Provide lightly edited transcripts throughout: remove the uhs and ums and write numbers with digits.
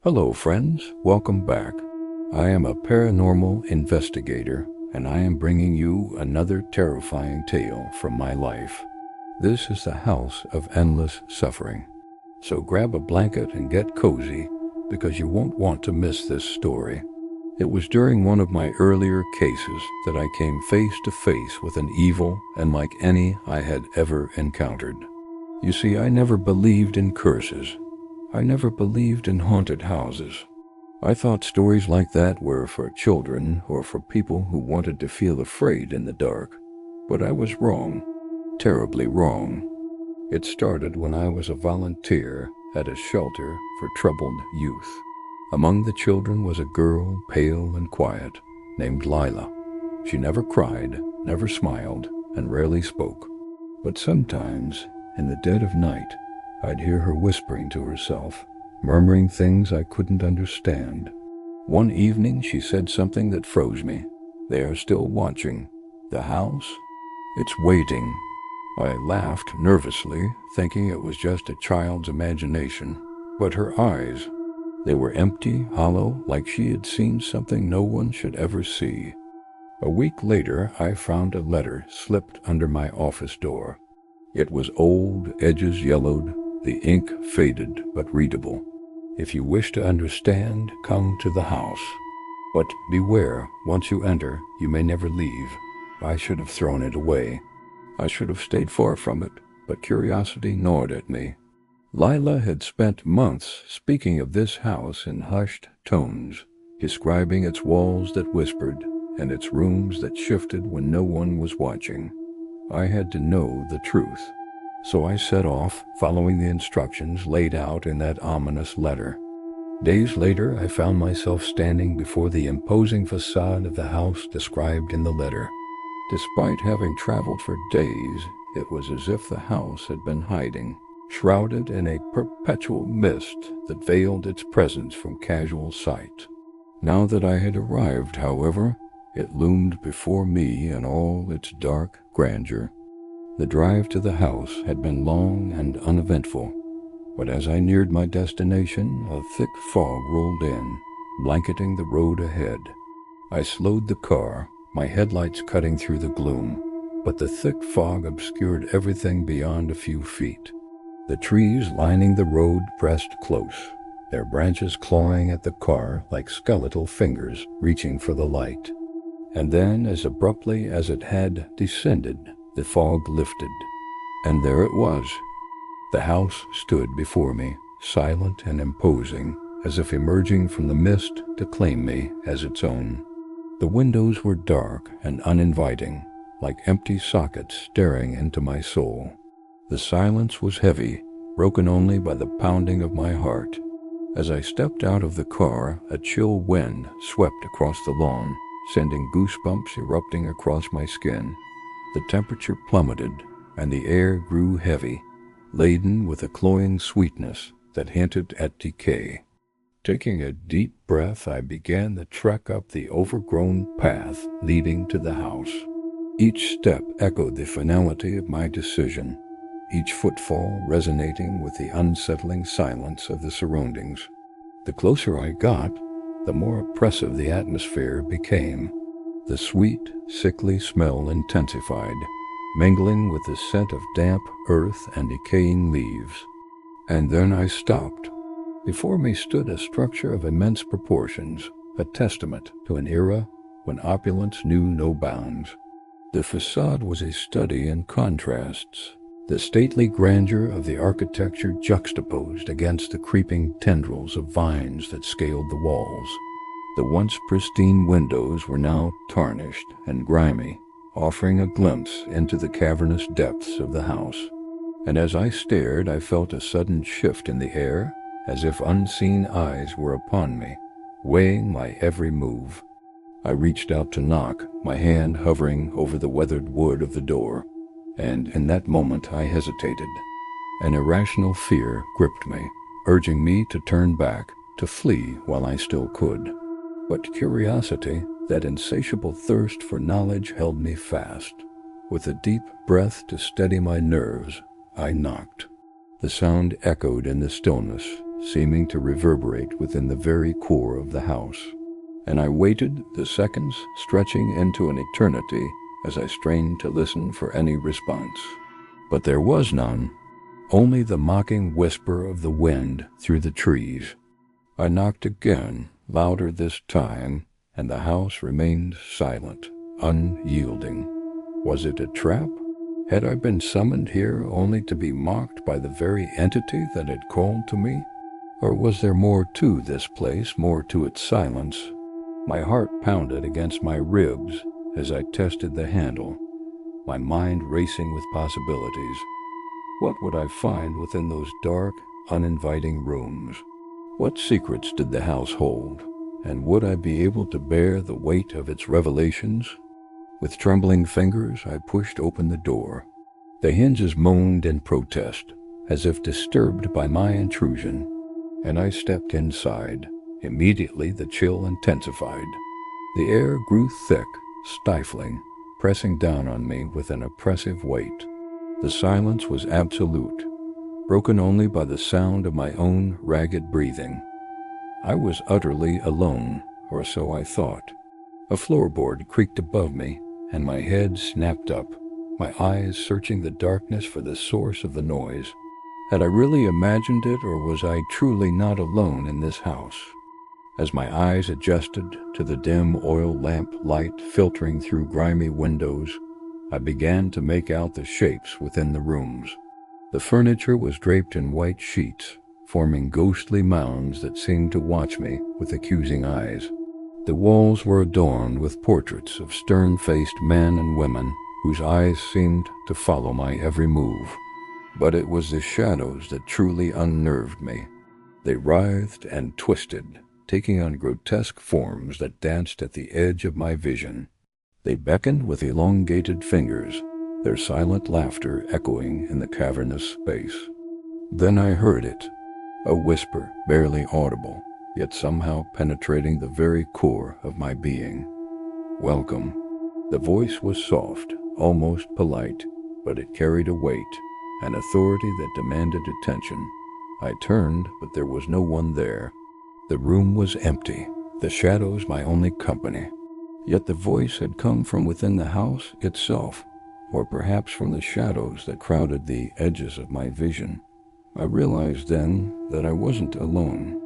Hello friends, welcome back. I am a paranormal investigator and I am bringing you another terrifying tale from my life. This is the house of endless suffering. So grab a blanket and get cozy because you won't want to miss this story. It was during one of my earlier cases that I came face to face with an evil unlike any I had ever encountered. You see, I never believed in curses. I never believed in haunted houses. I thought stories like that were for children or for people who wanted to feel afraid in the dark. But I was wrong, terribly wrong. It started when I was a volunteer at a shelter for troubled youth. Among the children was a girl, pale and quiet, named Lila. She never cried, never smiled, and rarely spoke. But sometimes, in the dead of night, I'd hear her whispering to herself, murmuring things I couldn't understand. One evening she said something that froze me. "They are still watching. The house? It's waiting." I laughed nervously, thinking it was just a child's imagination. But her eyes, they were empty, hollow, like she had seen something no one should ever see. A week later, I found a letter slipped under my office door. It was old, edges yellowed, the ink faded but readable. "If you wish to understand, come to the house. But beware, once you enter, you may never leave." I should have thrown it away. I should have stayed far from it, but curiosity gnawed at me. Lila had spent months speaking of this house in hushed tones, describing its walls that whispered and its rooms that shifted when no one was watching. I had to know the truth. So I set off, following the instructions laid out in that ominous letter. Days later, I found myself standing before the imposing facade of the house described in the letter. Despite having traveled for days, it was as if the house had been hiding, shrouded in a perpetual mist that veiled its presence from casual sight. Now that I had arrived, however, it loomed before me in all its dark grandeur. The drive to the house had been long and uneventful, but as I neared my destination, a thick fog rolled in, blanketing the road ahead. I slowed the car, my headlights cutting through the gloom, but the thick fog obscured everything beyond a few feet. The trees lining the road pressed close, their branches clawing at the car like skeletal fingers reaching for the light. And then, as abruptly as it had descended, the fog lifted, and there it was. The house stood before me, silent and imposing, as if emerging from the mist to claim me as its own. The windows were dark and uninviting, like empty sockets staring into my soul. The silence was heavy, broken only by the pounding of my heart. As I stepped out of the car, a chill wind swept across the lawn, sending goosebumps erupting across my skin. The temperature plummeted, and the air grew heavy, laden with a cloying sweetness that hinted at decay. Taking a deep breath, I began the trek up the overgrown path leading to the house. Each step echoed the finality of my decision, each footfall resonating with the unsettling silence of the surroundings. The closer I got, the more oppressive the atmosphere became. The sweet, sickly smell intensified, mingling with the scent of damp earth and decaying leaves. And then I stopped. Before me stood a structure of immense proportions, a testament to an era when opulence knew no bounds. The facade was a study in contrasts, the stately grandeur of the architecture juxtaposed against the creeping tendrils of vines that scaled the walls. The once pristine windows were now tarnished and grimy, offering a glimpse into the cavernous depths of the house. And as I stared, I felt a sudden shift in the air, as if unseen eyes were upon me, weighing my every move. I reached out to knock, my hand hovering over the weathered wood of the door, and in that moment I hesitated. An irrational fear gripped me, urging me to turn back, to flee while I still could. But curiosity, that insatiable thirst for knowledge, held me fast. With a deep breath to steady my nerves, I knocked. The sound echoed in the stillness, seeming to reverberate within the very core of the house. And I waited, the seconds stretching into an eternity as I strained to listen for any response. But there was none, only the mocking whisper of the wind through the trees. I knocked again, louder this time, and the house remained silent, unyielding. Was it a trap? Had I been summoned here only to be mocked by the very entity that had called to me? Or was there more to this place, more to its silence? My heart pounded against my ribs as I tested the handle, my mind racing with possibilities. What would I find within those dark, uninviting rooms? What secrets did the house hold, and would I be able to bear the weight of its revelations? With trembling fingers, I pushed open the door. The hinges moaned in protest, as if disturbed by my intrusion, and I stepped inside. Immediately, the chill intensified. The air grew thick, stifling, pressing down on me with an oppressive weight. The silence was absolute, broken only by the sound of my own ragged breathing. I was utterly alone, or so I thought. A floorboard creaked above me, and my head snapped up, my eyes searching the darkness for the source of the noise. Had I really imagined it, or was I truly not alone in this house? As my eyes adjusted to the dim oil lamp light filtering through grimy windows, I began to make out the shapes within the rooms. The furniture was draped in white sheets, forming ghostly mounds that seemed to watch me with accusing eyes. The walls were adorned with portraits of stern-faced men and women whose eyes seemed to follow my every move. But it was the shadows that truly unnerved me. They writhed and twisted, taking on grotesque forms that danced at the edge of my vision. They beckoned with elongated fingers, their silent laughter echoing in the cavernous space. Then I heard it, a whisper barely audible, yet somehow penetrating the very core of my being. Welcome. The voice was soft, almost polite, but it carried a weight, an authority that demanded attention. I turned, but there was no one there. The room was empty, the shadows my only company. Yet the voice had come from within the house itself, or perhaps from the shadows that crowded the edges of my vision. I realized then that I wasn't alone.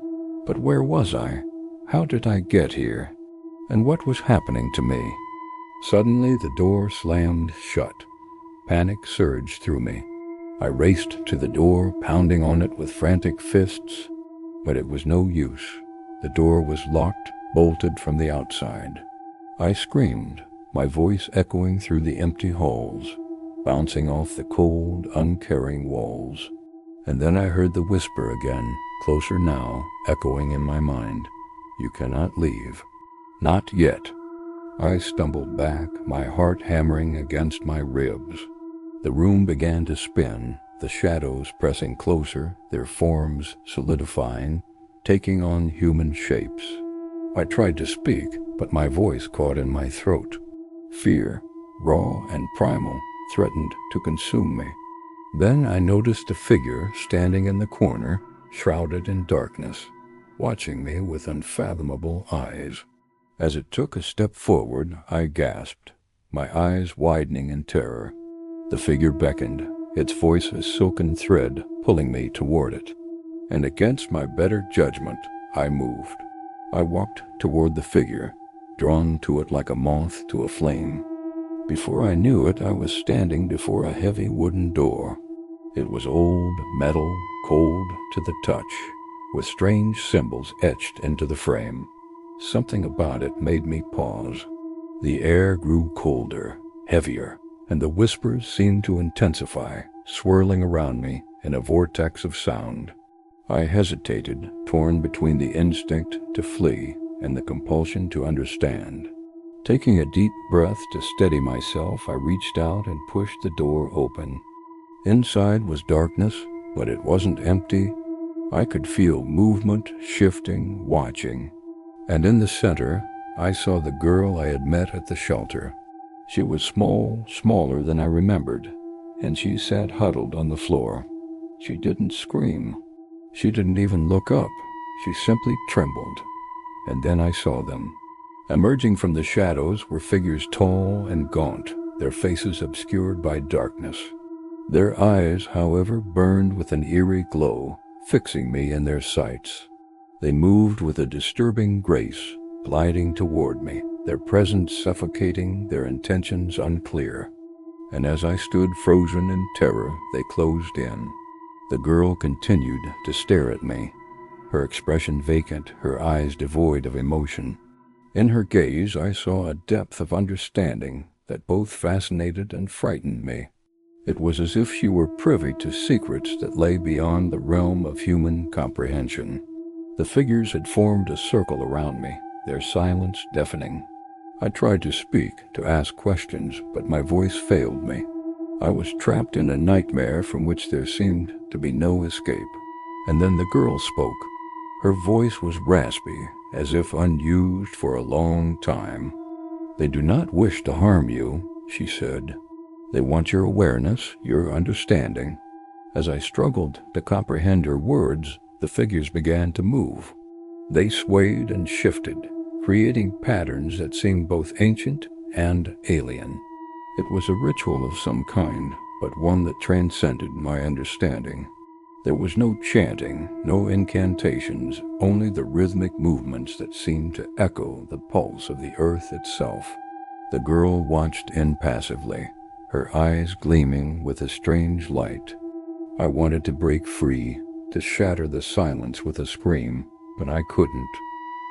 But where was I? How did I get here? And what was happening to me? Suddenly the door slammed shut. Panic surged through me. I raced to the door, pounding on it with frantic fists, but it was no use. The door was locked, bolted from the outside. I screamed, my voice echoing through the empty halls, bouncing off the cold, uncaring walls. And then I heard the whisper again, closer now, echoing in my mind. You cannot leave. Not yet. I stumbled back, my heart hammering against my ribs. The room began to spin, the shadows pressing closer, their forms solidifying, taking on human shapes. I tried to speak, but my voice caught in my throat. Fear, raw and primal, threatened to consume me. Then I noticed a figure standing in the corner, shrouded in darkness, watching me with unfathomable eyes. As it took a step forward, I gasped, my eyes widening in terror. The figure beckoned, its voice a silken thread pulling me toward it. And against my better judgment, I moved. I walked toward the figure, drawn to it like a moth to a flame. Before I knew it, I was standing before a heavy wooden door. It was old, metal, cold to the touch, with strange symbols etched into the frame. Something about it made me pause. The air grew colder, heavier, and the whispers seemed to intensify, swirling around me in a vortex of sound. I hesitated, torn between the instinct to flee and the compulsion to understand. Taking a deep breath to steady myself, I reached out and pushed the door open. Inside was darkness, but it wasn't empty. I could feel movement, shifting, watching. And in the center, I saw the girl I had met at the shelter. She was small, smaller than I remembered, and she sat huddled on the floor. She didn't scream. She didn't even look up. She simply trembled. And then I saw them. Emerging from the shadows were figures tall and gaunt, their faces obscured by darkness. Their eyes, however, burned with an eerie glow, fixing me in their sights. They moved with a disturbing grace, gliding toward me, their presence suffocating, their intentions unclear. And as I stood frozen in terror, they closed in. The girl continued to stare at me, her expression vacant, her eyes devoid of emotion. In her gaze I saw a depth of understanding that both fascinated and frightened me. It was as if she were privy to secrets that lay beyond the realm of human comprehension. The figures had formed a circle around me, their silence deafening. I tried to speak, to ask questions, but my voice failed me. I was trapped in a nightmare from which there seemed to be no escape. And then the girl spoke. Her voice was raspy, as if unused for a long time. "They do not wish to harm you," she said. "They want your awareness, your understanding." As I struggled to comprehend her words, the figures began to move. They swayed and shifted, creating patterns that seemed both ancient and alien. It was a ritual of some kind, but one that transcended my understanding. There was no chanting, no incantations, only the rhythmic movements that seemed to echo the pulse of the earth itself. The girl watched impassively, her eyes gleaming with a strange light. I wanted to break free, to shatter the silence with a scream, but I couldn't.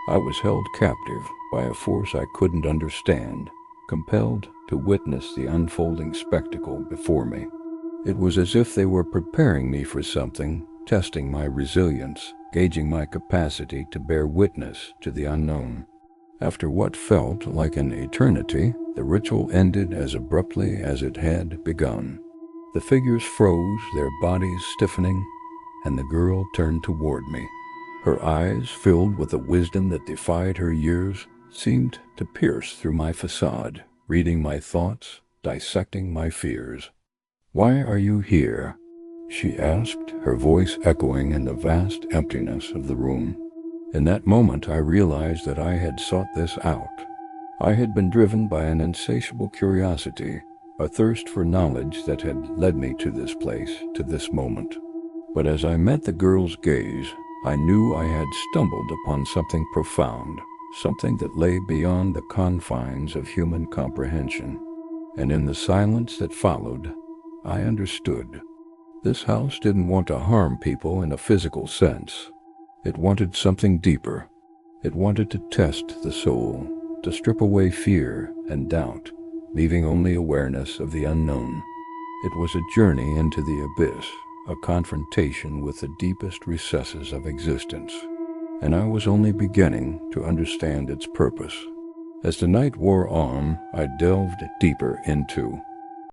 I was held captive by a force I couldn't understand, compelled to witness the unfolding spectacle before me. It was as if they were preparing me for something, testing my resilience, gauging my capacity to bear witness to the unknown. After what felt like an eternity, the ritual ended as abruptly as it had begun. The figures froze, their bodies stiffening, and the girl turned toward me. Her eyes, filled with a wisdom that defied her years, seemed to pierce through my facade, reading my thoughts, dissecting my fears. "Why are you here?" she asked, her voice echoing in the vast emptiness of the room. In that moment I realized that I had sought this out. I had been driven by an insatiable curiosity, a thirst for knowledge that had led me to this place, to this moment. But as I met the girl's gaze, I knew I had stumbled upon something profound, something that lay beyond the confines of human comprehension. And in the silence that followed, I understood. This house didn't want to harm people in a physical sense. It wanted something deeper. It wanted to test the soul, to strip away fear and doubt, leaving only awareness of the unknown. It was a journey into the abyss, a confrontation with the deepest recesses of existence. And I was only beginning to understand its purpose. As the night wore on, I delved deeper into